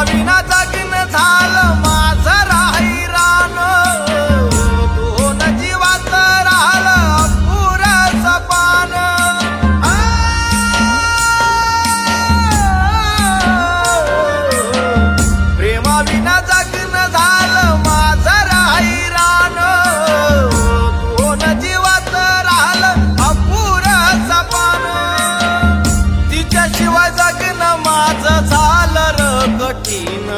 विना जगन झालं माझं राहिरान, दोन जीवात राहिलं अपुरं सपान. प्रेमा विना जगन झालं माझं राहिरान, दोन जीवात राहिलं अपुरं सपान. तिच्याशिवाय जगन माझं झालं र कठीण.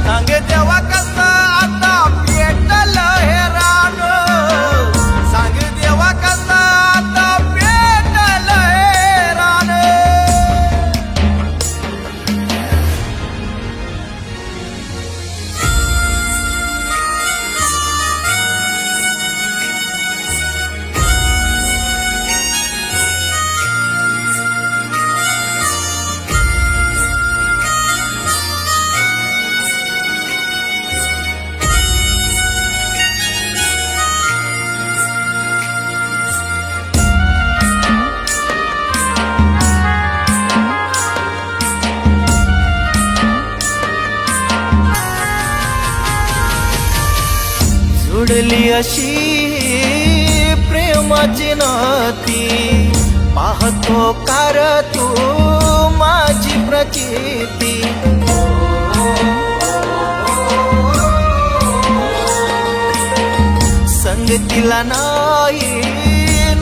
सांगे देवा कसं आता पेटलं हे रान, सांगे देवा कसं आता पेटलं हे रान. जुडली अशी प्रेमाची नाती, पाहतो कार तू माझी प्रचिती. संगतीला नाही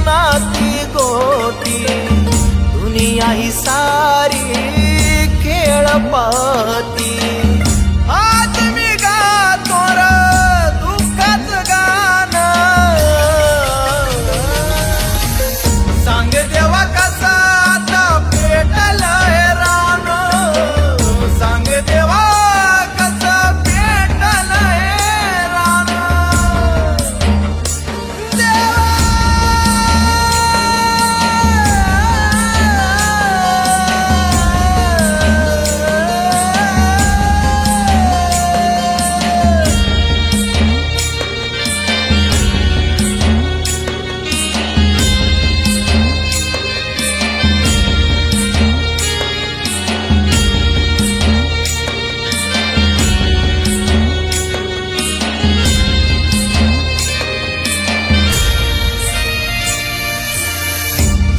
नाती गोटी, दुनिया ही सारी खेळ पाहती. आज मी गातो र दुःखाचं गाणं, सांग देवा कसं आता पेटलं हे रान, सांग देवा कसं पेटलं हे रान.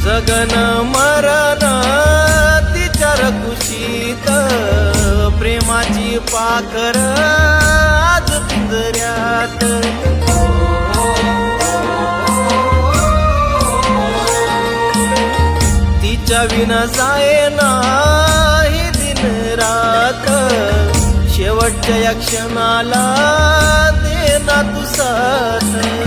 जगन मरण तिच्यार कुशीत, प्रेमाची पाखर आज पिंजऱ्यात. तिच्या विना जायना ही दिन रात, शेवटच्या या क्षणाला दे ना तू साथ.